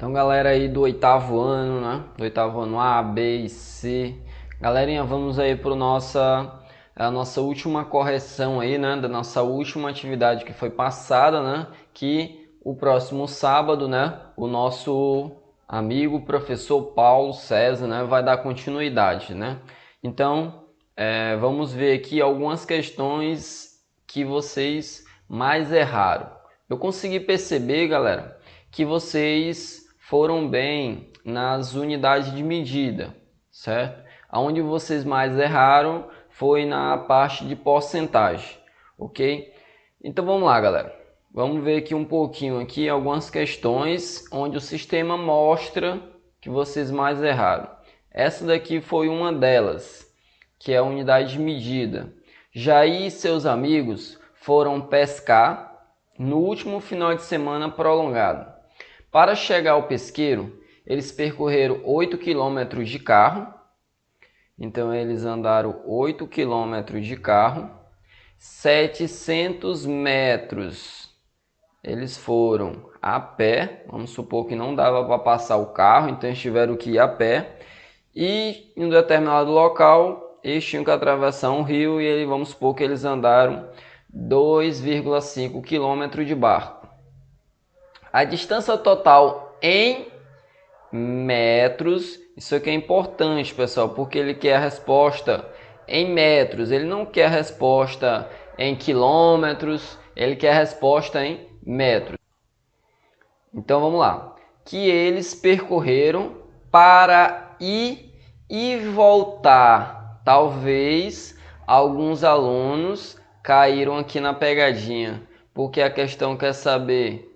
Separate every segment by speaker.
Speaker 1: Então, galera aí do oitavo ano, né? Do oitavo ano A, B e C. Galerinha, vamos aí para a nossa última correção aí, né? Da nossa última atividade que foi passada, né? Que o próximo sábado, né? O nosso amigo professor Paulo César, né? Vai dar continuidade, né? Então, vamos ver aqui algumas questões que vocês mais erraram. Eu consegui perceber, galera, que vocês foram bem nas unidades de medida, certo? Aonde vocês mais erraram foi na parte de porcentagem, ok? Então vamos lá, galera. Vamos ver aqui um pouquinho aqui algumas questões onde o sistema mostra que vocês mais erraram. Essa daqui foi uma delas, que é a unidade de medida. Jair e seus amigos foram pescar no último final de semana prolongado. Para chegar ao pesqueiro, eles percorreram 8 km de carro. Então, eles andaram 8 km de carro. 700 metros eles foram a pé. Vamos supor que não dava para passar o carro, então eles tiveram que ir a pé. E em um determinado local, eles tinham que atravessar um rio e vamos supor que eles andaram 2,5 km de barco. A distância total em metros, isso aqui é importante, pessoal, porque ele quer a resposta em metros, ele não quer a resposta em quilômetros, ele quer a resposta em metros. Então vamos lá. Que eles percorreram para ir e voltar. Talvez alguns alunos caíram aqui na pegadinha, porque a questão quer saber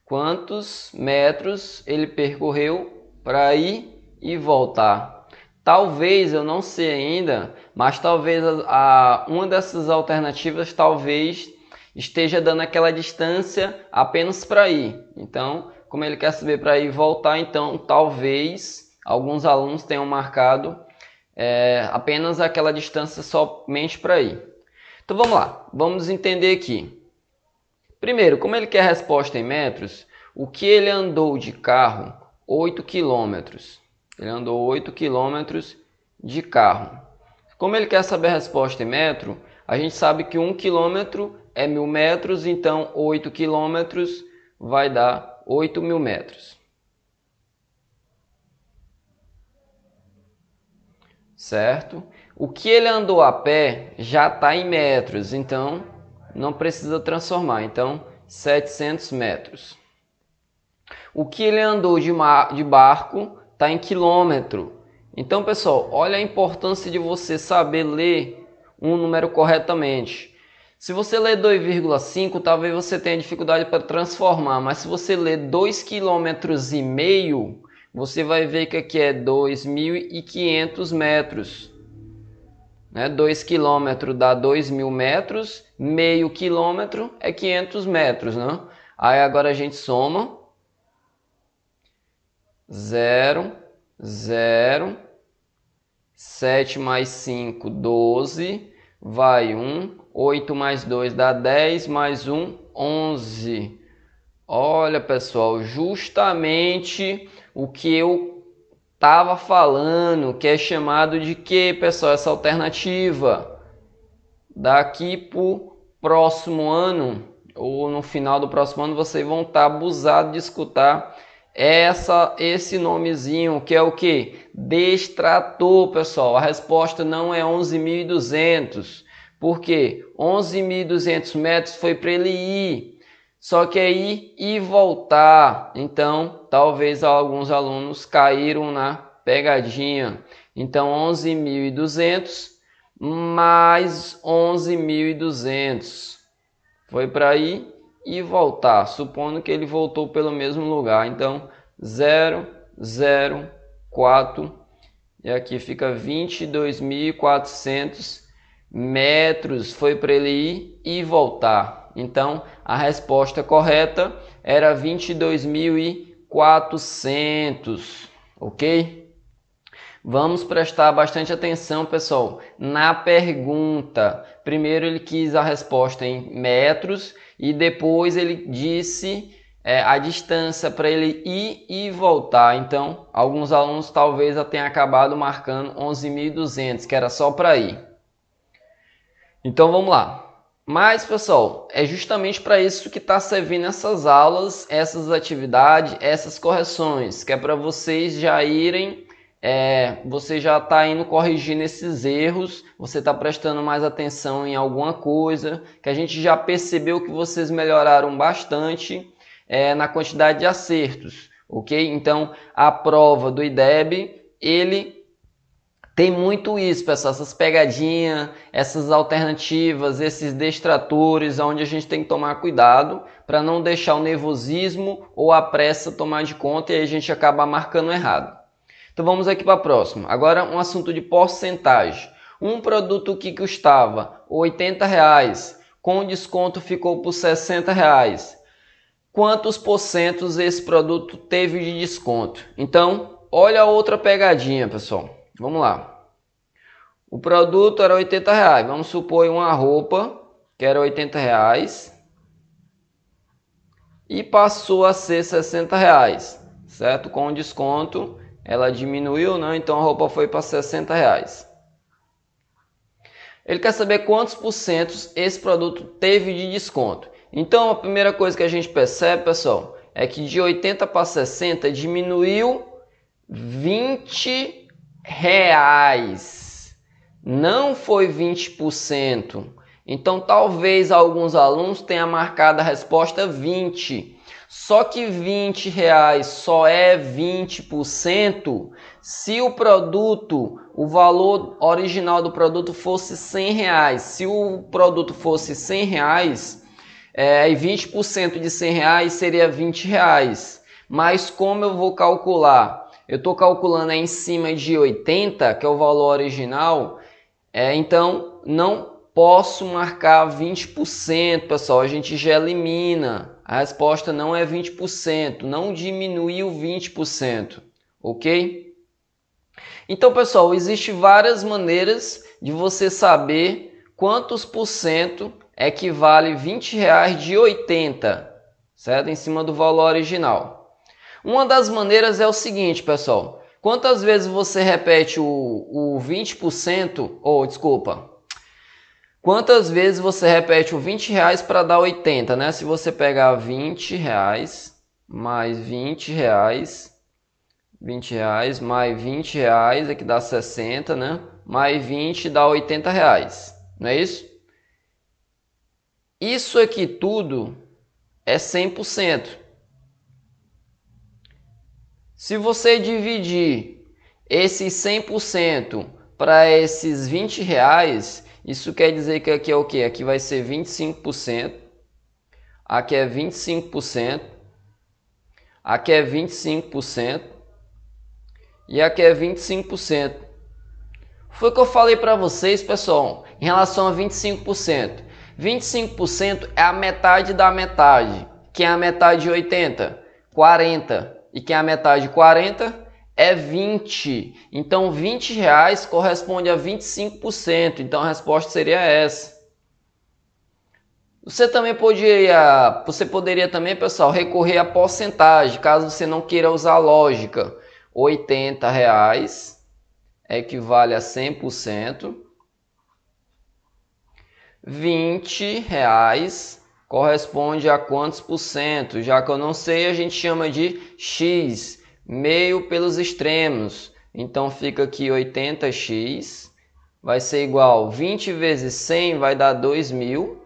Speaker 1: quantos metros ele percorreu para ir e voltar. Talvez, eu não sei ainda, mas talvez uma dessas alternativas talvez esteja dando aquela distância apenas para ir. Então, como ele quer saber para ir e voltar, então talvez alguns alunos tenham marcado apenas aquela distância somente para ir. Então vamos lá, vamos entender aqui. Primeiro, como ele quer a resposta em metros, o que ele andou de carro? 8 km. Ele andou 8 km de carro. Como ele quer saber a resposta em metro, a gente sabe que 1 km é 1000 metros, então 8 km vai dar 8.000 metros. Certo? O que ele andou a pé já está em metros, então não precisa transformar. Então, 700 metros. O que ele andou de barco está em quilômetro. Então, pessoal, olha a importância de você saber ler um número corretamente. Se você ler 2,5, talvez você tenha dificuldade para transformar. Mas se você ler 2,5 km, você vai ver que aqui é 2.500 metros. 2 km dá 2.000 metros, meio quilômetro é 500 metros, né? Aí agora a gente soma 0, 0, 7 mais 5, 12, vai 1, 8 mais 2 dá 10, mais 1, 11. Olha, pessoal, justamente o que eu estava falando, que é chamado de que, pessoal, essa alternativa? Daqui para o próximo ano, ou no final do próximo ano, vocês vão estar abusados de escutar esse nomezinho, que é o que? Destrator, pessoal. A resposta não é 11.200, porque 11.200 metros foi para ele ir. Só que é ir e voltar. Então, talvez alguns alunos caíram na pegadinha. Então, 11.200 mais 11.200 foi para ir e voltar, supondo que ele voltou pelo mesmo lugar. Então, 0, 0, 4, e aqui fica 22.400 metros foi para ele ir e voltar. Então, a resposta correta era 22.400, ok? Vamos prestar bastante atenção, pessoal, na pergunta. Primeiro ele quis a resposta em metros e depois ele disse a distância para ele ir e voltar. Então, alguns alunos talvez já tenham acabado marcando 11.200, que era só para ir. Então, vamos lá. Mas, pessoal, é justamente para isso que está servindo essas aulas, essas atividades, essas correções, que é para vocês já irem, você já está indo corrigindo esses erros, você está prestando mais atenção em alguma coisa, que a gente já percebeu que vocês melhoraram bastante na quantidade de acertos, ok? Então, a prova do IDEB, ele tem muito isso, pessoal, essas pegadinhas, essas alternativas, esses distratores, onde a gente tem que tomar cuidado para não deixar o nervosismo ou a pressa tomar de conta e a gente acabar marcando errado. Então vamos aqui para a próxima. Agora um assunto de porcentagem. Um produto que custava R$80, com desconto ficou por R$60. Quantos porcentos esse produto teve de desconto? Então, olha a outra pegadinha, pessoal. Vamos lá. O produto era R$80. Vamos supor uma roupa que era R$80 e passou a ser R$60, certo? Com desconto, ela diminuiu, né? Então a roupa foi para R$60. Ele quer saber quantos porcentos esse produto teve de desconto. Então a primeira coisa que a gente percebe, pessoal, é que de 80 para 60 diminuiu R$20. Não foi 20%. Então talvez alguns alunos tenham marcado a resposta 20. Só que R$20 só é 20% se o produto, o valor original do produto fosse R$100. Se o produto fosse R$100, e 20% de R$100 seria R$20. Mas como eu vou calcular? Eu estou calculando em cima de 80, que é o valor original, então não posso marcar 20%, pessoal, a gente já elimina. A resposta não é 20%, não diminuiu 20%, ok? Então, pessoal, existem várias maneiras de você saber quantos por cento equivale R$20 de 80, certo? Em cima do valor original. Uma das maneiras é o seguinte, pessoal. Quantas vezes você repete o 20%, quantas vezes você repete o R$20 para dar 80, né? Se você pegar R$20 mais R$20, R$20 mais R$20 é que dá 60, né? Mais 20 dá R$80, não é isso? Isso aqui tudo é 100%. Se você dividir esses 100% para esses R$20, isso quer dizer que aqui é o quê? Aqui vai ser 25%, aqui é 25%, aqui é 25% e aqui é 25%. Foi o que eu falei para vocês, pessoal, em relação a 25%. 25% é a metade da metade. Quem é a metade de 80? 40. E quem é a metade de 40 é 20. Então, R$20 corresponde a 25%. Então, a resposta seria essa. Você poderia também, pessoal, recorrer à porcentagem, caso você não queira usar lógica. R$80 equivale a 100%. R$20 corresponde a quantos por cento? Já que eu não sei, a gente chama de x, meio pelos extremos. Então fica aqui 80x, vai ser igual 20 vezes 100 vai dar 2.000.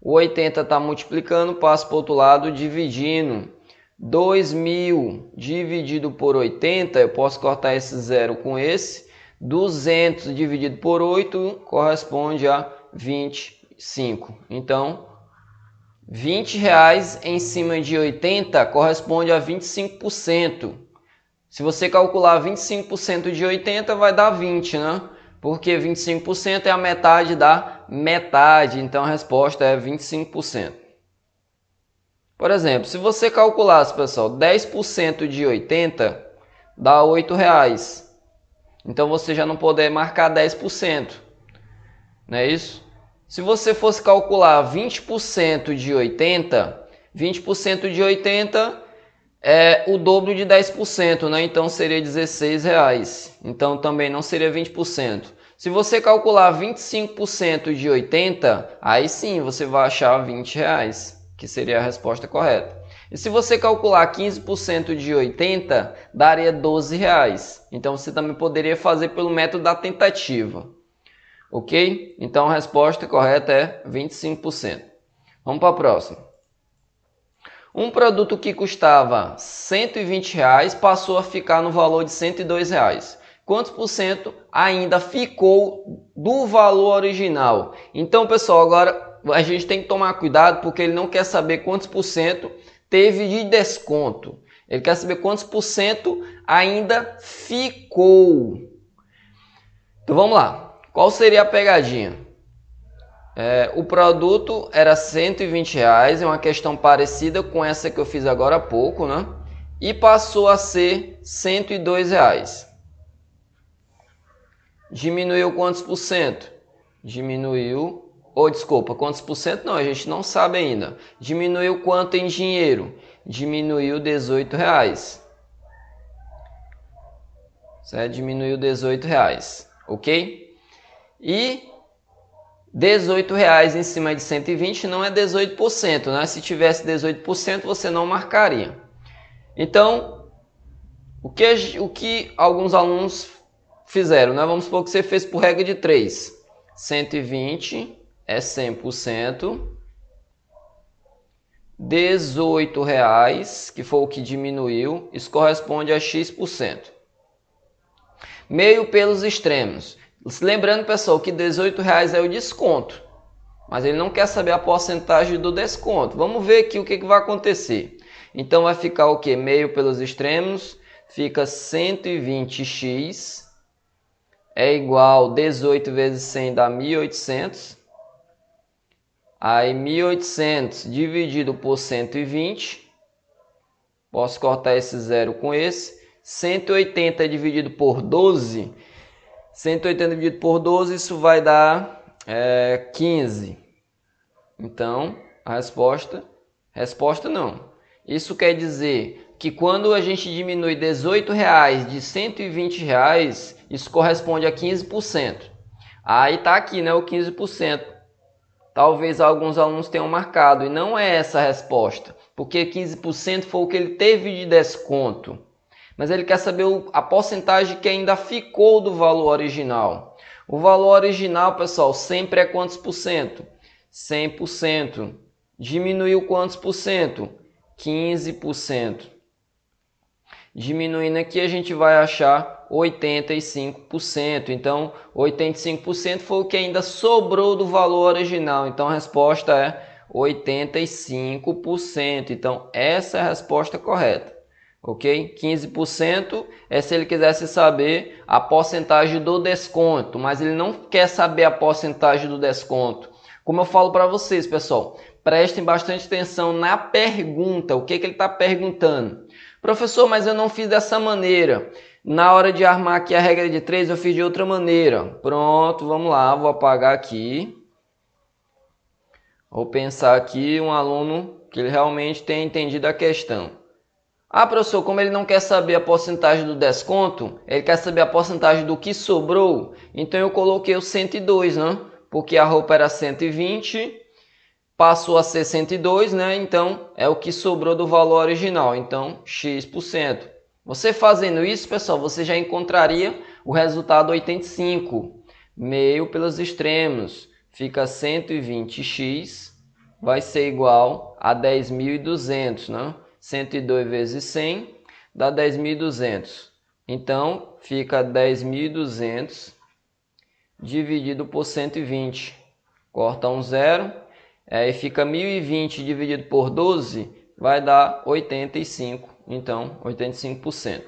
Speaker 1: O 80 está multiplicando, passa para o outro lado, dividindo. 2.000 dividido por 80, eu posso cortar esse zero com esse. 200 dividido por 8 corresponde a 25. Então, R$20 em cima de 80 corresponde a 25%. Se você calcular 25% de 80 vai dar 20, né? Porque 25% é a metade da metade, então a resposta é 25%. Por exemplo, se você calculasse, pessoal, 10% de 80 dá R$8. Então você já não poder marcar 10%, não é isso? Se você fosse calcular 20% de 80, 20% de 80 é o dobro de 10%, né? Então seria R$16. Então também não seria 20%. Se você calcular 25% de 80, aí sim você vai achar R$20, que seria a resposta correta. E se você calcular 15% de 80, daria R$12. Então você também poderia fazer pelo método da tentativa. Ok? Então a resposta correta é 25%. Vamos para a próxima. Um produto que custava R$120 passou a ficar no valor de R$102. Quantos por cento ainda ficou do valor original? Então, pessoal, agora a gente tem que tomar cuidado porque ele não quer saber quantos por cento teve de desconto. Ele quer saber quantos por cento ainda ficou. Então vamos lá. Qual seria a pegadinha? O produto era R$120, é uma questão parecida com essa que eu fiz agora há pouco, né? E passou a ser R$102. Diminuiu quantos por cento? Diminuiu, desculpa, quantos por cento? Não, a gente não sabe ainda. Diminuiu quanto em dinheiro? Diminuiu R$18. Certo? Diminuiu R$18, ok? E R$18 em cima de 120 não é 18%, né? Se tivesse 18%, você não marcaria. Então, o que alguns alunos fizeram, né? Vamos supor que você fez por regra de 3. 120 é 100%. R$18, que foi o que diminuiu, isso corresponde a X%. Meio pelos extremos. Lembrando, pessoal, que R$18 é o desconto, mas ele não quer saber a porcentagem do desconto. Vamos ver aqui o que vai acontecer. Então vai ficar o que? Meio pelos extremos, fica 120x, é igual 18 vezes 100 dá 1.800. Aí 1.800 dividido por 120, posso cortar esse zero com esse. 180 dividido por 12, 180 dividido por 12, isso vai dar 15. Então, a resposta não. Isso quer dizer que quando a gente diminui R$18 de R$120, isso corresponde a 15%. Aí tá aqui, né, o 15%. Talvez alguns alunos tenham marcado, e não é essa a resposta, porque 15% foi o que ele teve de desconto. Mas ele quer saber a porcentagem que ainda ficou do valor original. O valor original, pessoal, sempre é quantos por cento? 100%. Diminuiu quantos por cento? 15%. Diminuindo aqui, a gente vai achar 85%. Então, 85% foi o que ainda sobrou do valor original. Então, a resposta é 85%. Então, essa é a resposta correta. Ok? 15% é se ele quisesse saber a porcentagem do desconto, mas ele não quer saber a porcentagem do desconto. Como eu falo para vocês, pessoal, prestem bastante atenção na pergunta. O que ele está perguntando? Professor, mas eu não fiz dessa maneira. Na hora de armar aqui a regra de 3, eu fiz de outra maneira. Pronto, vamos lá, vou apagar aqui. Vou pensar aqui um aluno que ele realmente tenha entendido a questão. Ah, professor, como ele não quer saber a porcentagem do desconto, ele quer saber a porcentagem do que sobrou, então eu coloquei o 102, né? Porque a roupa era 120, passou a ser 102, né? Então é o que sobrou do valor original, então X%. Você fazendo isso, pessoal, você já encontraria o resultado 85. Meio pelos extremos, fica 120x, vai ser igual a 10.200, né? 102 vezes 100 dá 10.200. Então, fica 10.200 dividido por 120. Corta um zero. Aí fica 1.020 dividido por 12, vai dar 85. Então, 85%.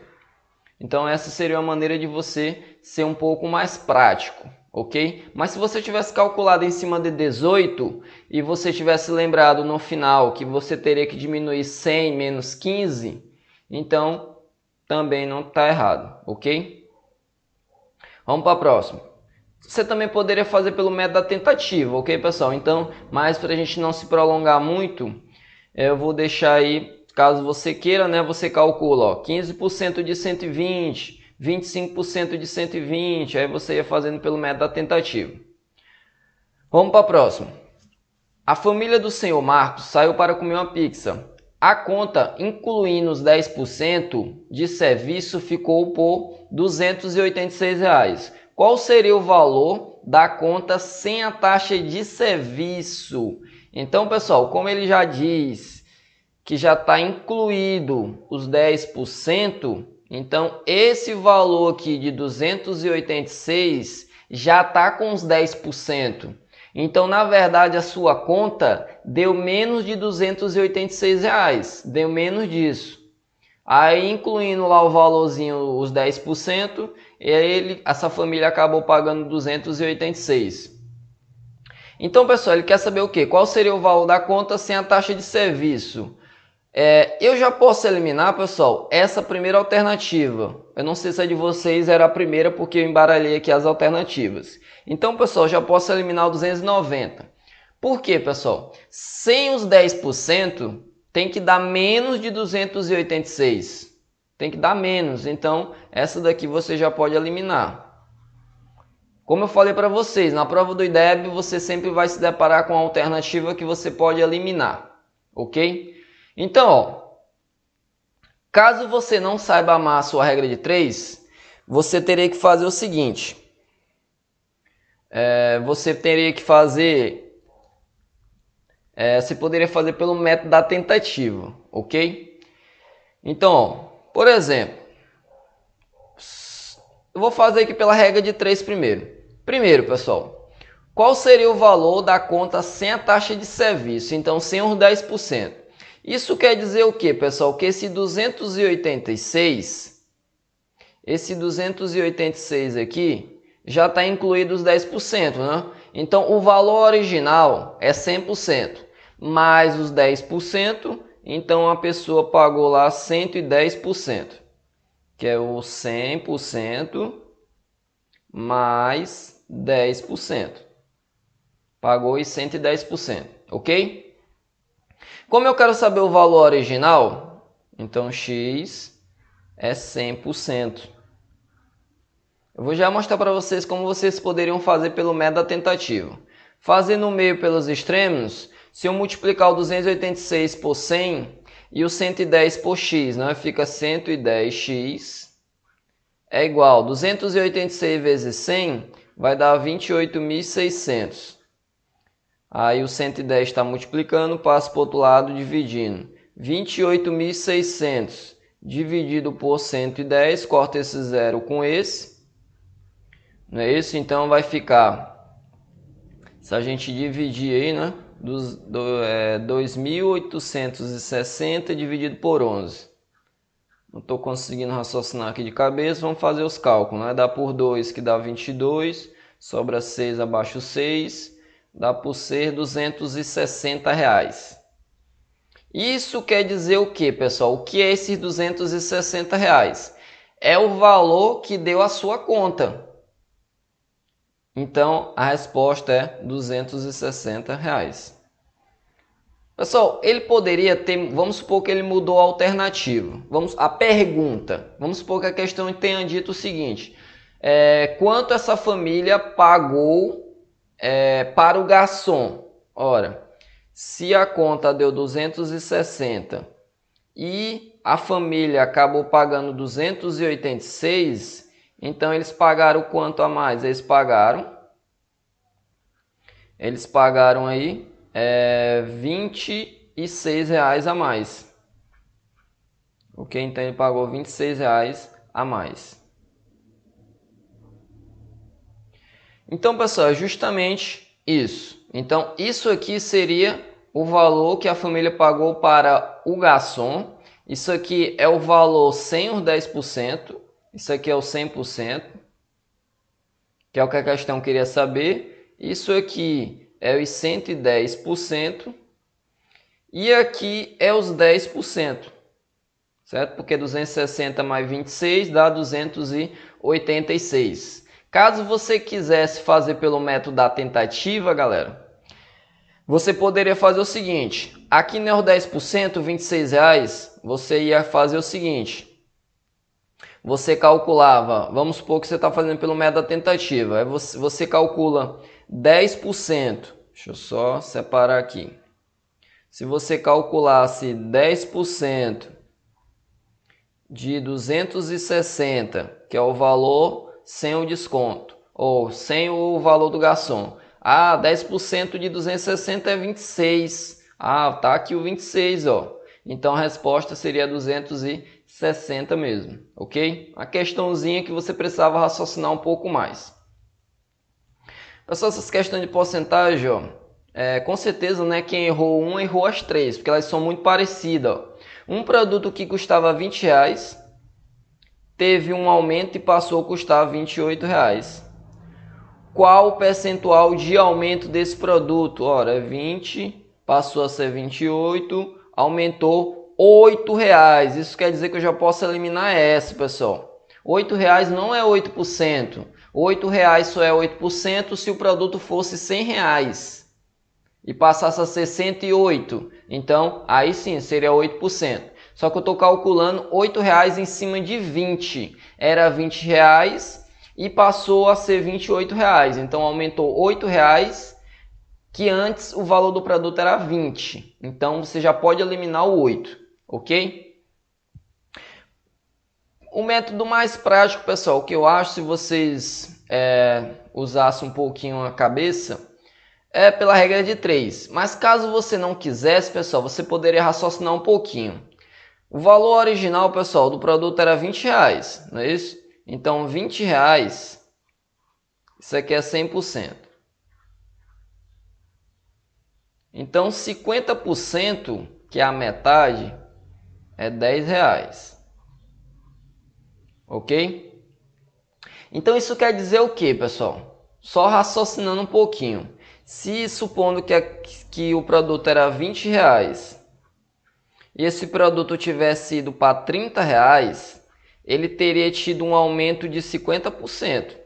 Speaker 1: Então, essa seria uma maneira de você ser um pouco mais prático. Ok? Mas se você tivesse calculado em cima de 18 e você tivesse lembrado no final que você teria que diminuir 100 menos 15, então também não está errado, ok? Vamos para a próxima. Você também poderia fazer pelo método da tentativa, ok, pessoal? Então, mas para a gente não se prolongar muito, Eu vou deixar aí, caso você queira, né, você calcula, ó, 15% de 120, 25% de 120, aí você ia fazendo pelo método da tentativa. Vamos para a próxima. A família do senhor Marcos saiu para comer uma pizza. A conta, incluindo os 10% de serviço, ficou por R$ 286. Qual seria o valor da conta sem a taxa de serviço? Então, pessoal, como ele já diz que já está incluído os 10%, então esse valor aqui de 286 já está com os 10%. Então, na verdade, a sua conta deu menos de R$ 286, deu menos disso. Aí, incluindo lá o valorzinho, os 10%, essa família acabou pagando 286. Então, pessoal, ele quer saber o quê? Qual seria o valor da conta sem a taxa de serviço? Eu já posso eliminar, pessoal, essa primeira alternativa. Eu não sei se a de vocês era a primeira, porque eu embaralhei aqui as alternativas. Então, pessoal, já posso eliminar o 290. Por quê, pessoal? Sem os 10%, tem que dar menos de 286. Tem que dar menos. Então, essa daqui você já pode eliminar. Como eu falei para vocês, na prova do IDEB, você sempre vai se deparar com a alternativa que você pode eliminar. Ok? Então, ó, caso você não saiba amar a sua regra de 3, você teria que fazer o seguinte. Você teria que fazer... você poderia fazer pelo método da tentativa, ok? Então, ó, por exemplo, eu vou fazer aqui pela regra de 3 primeiro. Primeiro, pessoal, qual seria o valor da conta sem a taxa de serviço? Então, sem os 10%. Isso quer dizer o quê, pessoal? Que esse 286 aqui já está incluído os 10%, né? Então, o valor original é 100%, mais os 10%, então a pessoa pagou lá 110%, que é o 100% mais 10%. Pagou os 110%, ok? Como eu quero saber o valor original, então x é 100%. Eu vou já mostrar para vocês como vocês poderiam fazer pelo método da tentativa. Fazendo o meio pelos extremos, se eu multiplicar o 286 por 100 e o 110 por x, né, fica 110x é igual a 286 vezes 100 vai dar 28.600. Aí o 110 está multiplicando, passa para o outro lado dividindo. 28.600 dividido por 110, corta esse zero com esse. Não é isso? Então vai ficar, se a gente dividir aí, né? 2.860 dividido por 11. Não estou conseguindo raciocinar aqui de cabeça, vamos fazer os cálculos, né? Dá por 2 que dá 22, sobra 6 abaixo 6. Dá por ser R$260. Isso quer dizer o que, pessoal? O que é esses R$260? É o valor que deu a sua conta. Então, a resposta é R$260. Pessoal, ele poderia ter... Vamos supor que ele mudou a alternativa. A pergunta. Vamos supor que a questão tenha dito o seguinte. Quanto essa família pagou... para o garçom? Ora, se a conta deu 260 e a família acabou pagando 286, então eles pagaram quanto a mais? Eles pagaram aí R$26 a mais. Ok? Então ele pagou R$26 a mais. Então, pessoal, é justamente isso. Então, isso aqui seria o valor que a família pagou para o garçom. Isso aqui é o valor sem os 10%. Isso aqui é o 100%, que é o que a questão queria saber. Isso aqui é os 110%. E aqui é os 10%. Certo? Porque 260 mais 26 dá 286. Caso você quisesse fazer pelo método da tentativa, galera, Você poderia fazer o seguinte, aqui no 10%, R$26, você ia fazer o seguinte, você calculava, vamos supor que você está fazendo pelo método da tentativa, aí você calcula 10%, deixa eu só separar aqui, se você calculasse 10% de 260, que é o valor sem o desconto, ou sem o valor do garçom, 10% de 260 é 26. Tá aqui o 26, ó. Então a resposta seria 260 mesmo, ok? A questãozinha que você precisava raciocinar um pouco mais. Pessoal, essas questões de porcentagem, ó, com certeza, né, quem errou uma, errou as três, porque elas são muito parecidas, ó. Um produto que custava R$20 teve um aumento e passou a custar R$28. Qual o percentual de aumento desse produto? Ora, 20, passou a ser 28, aumentou R$8. Isso quer dizer que eu já posso eliminar essa, pessoal. R$8 não é 8%. R$8 só é 8% se o produto fosse R$100 e passasse a ser 108. Então, aí sim, seria 8%. Só que eu estou calculando R$8 em cima de 20. Era R$20 e passou a ser R$28. Então aumentou R$8, que antes o valor do produto era 20. Então você já pode eliminar o 8, ok? O método mais prático, pessoal, que eu acho, se vocês usassem um pouquinho a cabeça, é pela regra de 3. Mas caso você não quisesse, pessoal, você poderia raciocinar um pouquinho. O valor original, pessoal, do produto era R$20, não é isso? Então, R$20, isso aqui é 100%. Então, 50%, que é a metade, é R$10. Ok? Então, isso quer dizer o que, pessoal? Só raciocinando um pouquinho. Se supondo que o produto era R$20 e esse produto tivesse ido para R$30, ele teria tido um aumento de 50%.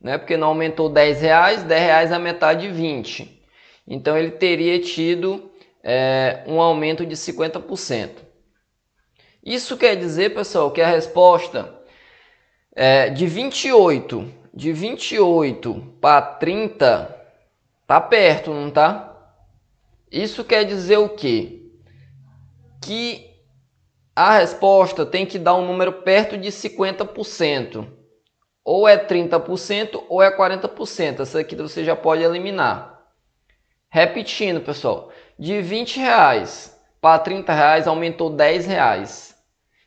Speaker 1: Né? Porque não aumentou R$10, R$10 é a metade de 20. Então ele teria tido um aumento de 50%. Isso quer dizer, pessoal, que a resposta de 28 para 30 tá perto, não tá? Isso quer dizer o quê? Que a resposta tem que dar um número perto de 50%. Ou é 30% ou é 40%. Essa aqui você já pode eliminar. Repetindo, pessoal. De R$20 para R$30 aumentou R$10.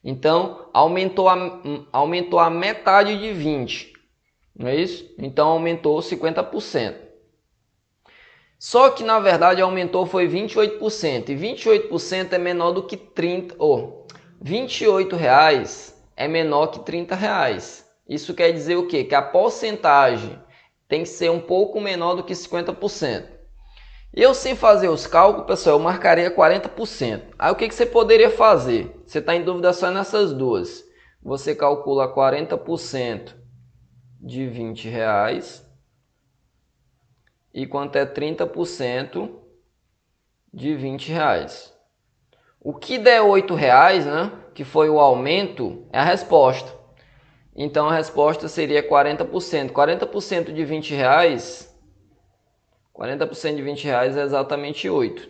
Speaker 1: Então, aumentou a metade de 20. Não é isso? Então, aumentou 50%. Só que, na verdade, aumentou foi 28%. E 28% é menor do que 30. R$28 é menor que R$30. Isso quer dizer o quê? Que a porcentagem tem que ser um pouco menor do que 50%. Eu, sem fazer os cálculos, pessoal, eu marcaria 40%. Aí o que você poderia fazer? Você está em dúvida só nessas duas. Você calcula 40% de R$20 e quanto é 30% de R$20. O que der R$8, né, que foi o aumento, é a resposta. Então a resposta seria 40%. 40% de R$20, 40% de R$20 é exatamente 8.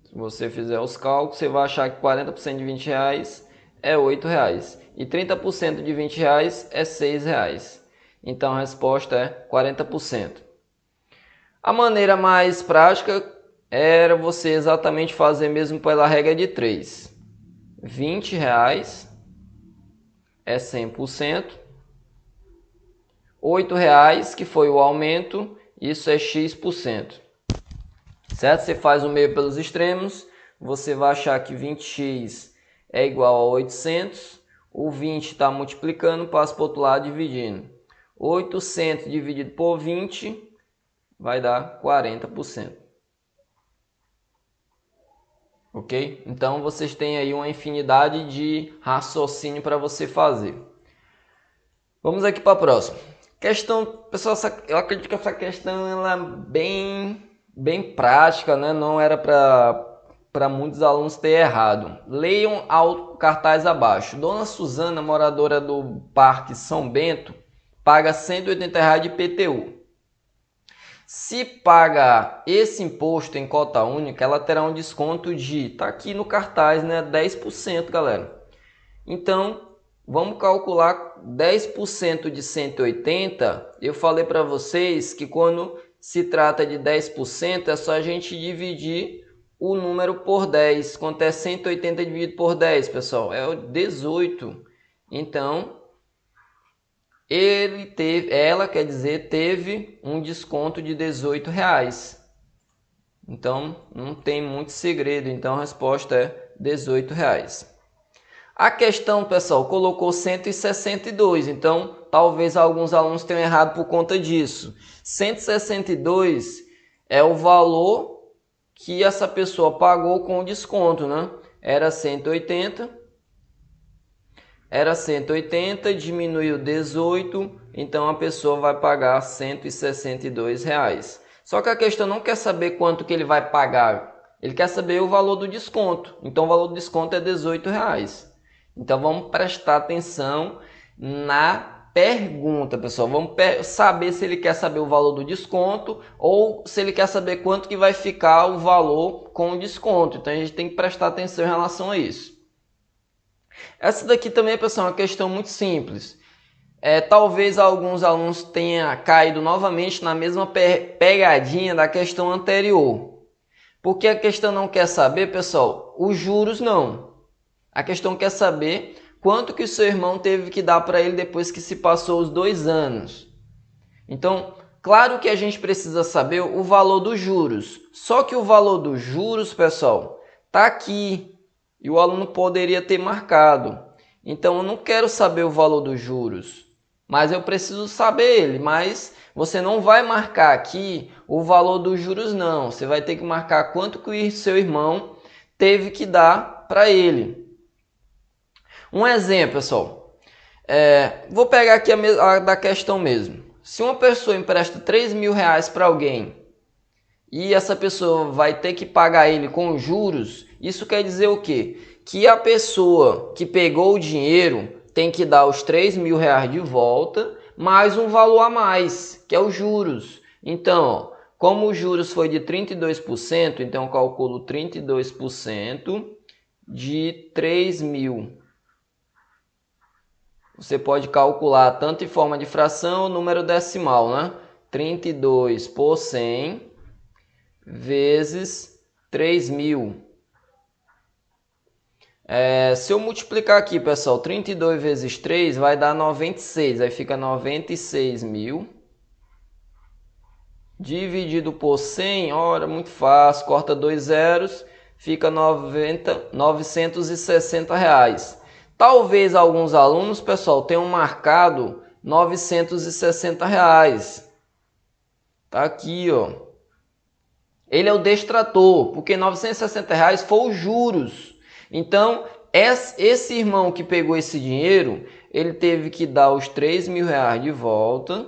Speaker 1: Se você fizer os cálculos, você vai achar que 40% de R$20 é R$8. E 30% de R$20 é R$6. Então a resposta é 40%. A maneira mais prática era você exatamente fazer mesmo pela regra de 3. R$20 é 100%. R$8, que foi o aumento, isso é X%. Certo? Você faz o meio pelos extremos, você vai achar que 20x é igual a 800. O 20 está multiplicando, passa para o outro lado dividindo. 800 dividido por 20 vai dar 40%. Ok? Então vocês têm aí uma infinidade de raciocínio para você fazer. Vamos aqui para a próxima. Questão, pessoal, eu acredito que essa questão ela é bem prática, né? Não era para muitos alunos ter errado. Leiam ao cartaz abaixo. Dona Suzana, moradora do Parque São Bento, paga R$ 180 de IPTU. Se paga esse imposto em cota única, ela terá um desconto de, tá aqui no cartaz, né, 10%, galera. Então, vamos calcular 10% de 180. Eu falei para vocês que quando se trata de 10%, é só a gente dividir o número por 10. Quanto é 180 dividido por 10, pessoal? É 18. Então, ela teve um desconto de R$18. Então, não tem muito segredo. Então, a resposta é R$18. A questão, pessoal, colocou 162, então talvez alguns alunos tenham errado por conta disso. 162 é o valor que essa pessoa pagou com o desconto, né? Era 180, diminuiu 18, então a pessoa vai pagar R$ 162. Só que a questão não quer saber quanto que ele vai pagar, ele quer saber o valor do desconto. Então o valor do desconto é R$18. Então vamos prestar atenção na pergunta, pessoal. Vamos saber se ele quer saber o valor do desconto ou se ele quer saber quanto que vai ficar o valor com o desconto. Então a gente tem que prestar atenção em relação a isso. Essa daqui também, pessoal, é uma questão muito simples. Talvez alguns alunos tenham caído novamente na mesma pegadinha da questão anterior. Porque a questão não quer saber, pessoal, os juros não. A questão quer saber quanto que o seu irmão teve que dar para ele depois que se passou os 2 anos. Então, claro que a gente precisa saber o valor dos juros. Só que o valor dos juros, pessoal, está aqui. E o aluno poderia ter marcado. Então, eu não quero saber o valor dos juros, mas eu preciso saber ele. Mas você não vai marcar aqui o valor dos juros, não. Você vai ter que marcar quanto que o seu irmão teve que dar para ele. Um exemplo, pessoal. Vou pegar aqui a da questão mesmo. Se uma pessoa empresta R$3.000 para alguém e essa pessoa vai ter que pagar ele com juros, isso quer dizer o quê? Que a pessoa que pegou o dinheiro tem que dar os R$3.000 de volta, mais um valor a mais, que é os juros. Então, como os juros foi de 32%, então eu calculo 32% de 3.000. Você pode calcular tanto em forma de fração ou número decimal, né? 32 por 100 vezes 3.000. Se eu multiplicar aqui, pessoal, 32 vezes 3 vai dar 96. Aí fica 96.000. Dividido por 100, ora, muito fácil. Corta 2 zeros, fica 960 reais. Talvez alguns alunos, pessoal, tenham marcado 960 reais. Tá aqui, ó. Ele é o detrator, porque 960 reais foi os juros. Então, esse irmão que pegou esse dinheiro, ele teve que dar os R$3.000 de volta,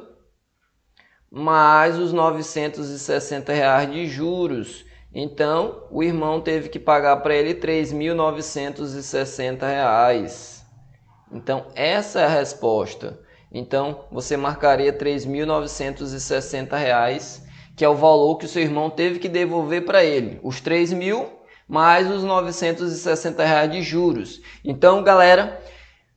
Speaker 1: mais os 960 reais de juros. Então, o irmão teve que pagar para ele R$3.960. Então, essa é a resposta. Então, você marcaria R$3.960, que é o valor que o seu irmão teve que devolver para ele. Os 3.000 mais os 960 reais de juros. Então, galera,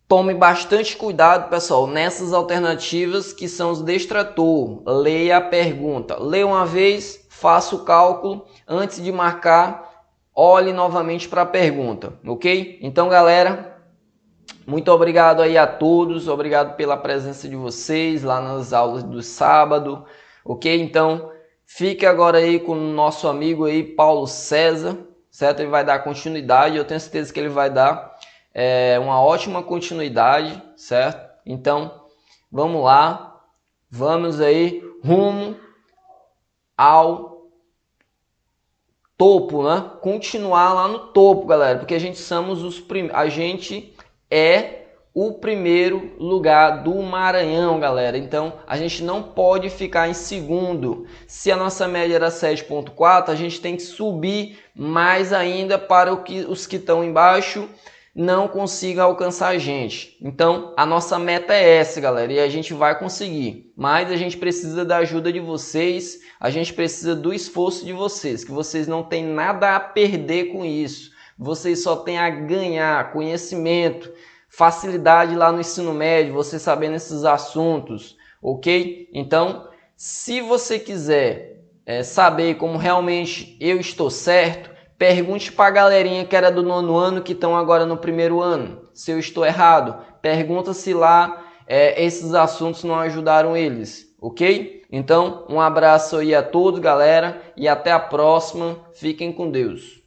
Speaker 1: tome bastante cuidado, pessoal, nessas alternativas que são os detrator. Leia a pergunta. Leia uma vez, faça o cálculo. Antes de marcar, olhe novamente para a pergunta, ok? Então, galera, muito obrigado aí a todos. Obrigado pela presença de vocês lá nas aulas do sábado, ok? Então, fique agora aí com o nosso amigo aí, Paulo César, certo? Ele vai dar continuidade, eu tenho certeza que ele vai dar uma ótima continuidade, certo? Então, vamos lá, vamos aí rumo ao topo, né? Continuar lá no topo, galera, porque a gente é o primeiro lugar do Maranhão, galera. Então, a gente não pode ficar em segundo. Se a nossa média era 7,4, a gente tem que subir mais ainda para os que estão embaixo não consigam alcançar a gente. Então, a nossa meta é essa, galera, e a gente vai conseguir. Mas a gente precisa da ajuda de vocês, a gente precisa do esforço de vocês, que vocês não têm nada a perder com isso. Vocês só têm a ganhar conhecimento, facilidade lá no ensino médio, você sabendo esses assuntos, ok? Então, se você quiser saber como realmente eu estou certo, pergunte para a galerinha que era do 9º ano que estão agora no 1º ano. Se eu estou errado, pergunta se lá esses assuntos não ajudaram eles, ok? Então, um abraço aí a todos, galera, e até a próxima. Fiquem com Deus.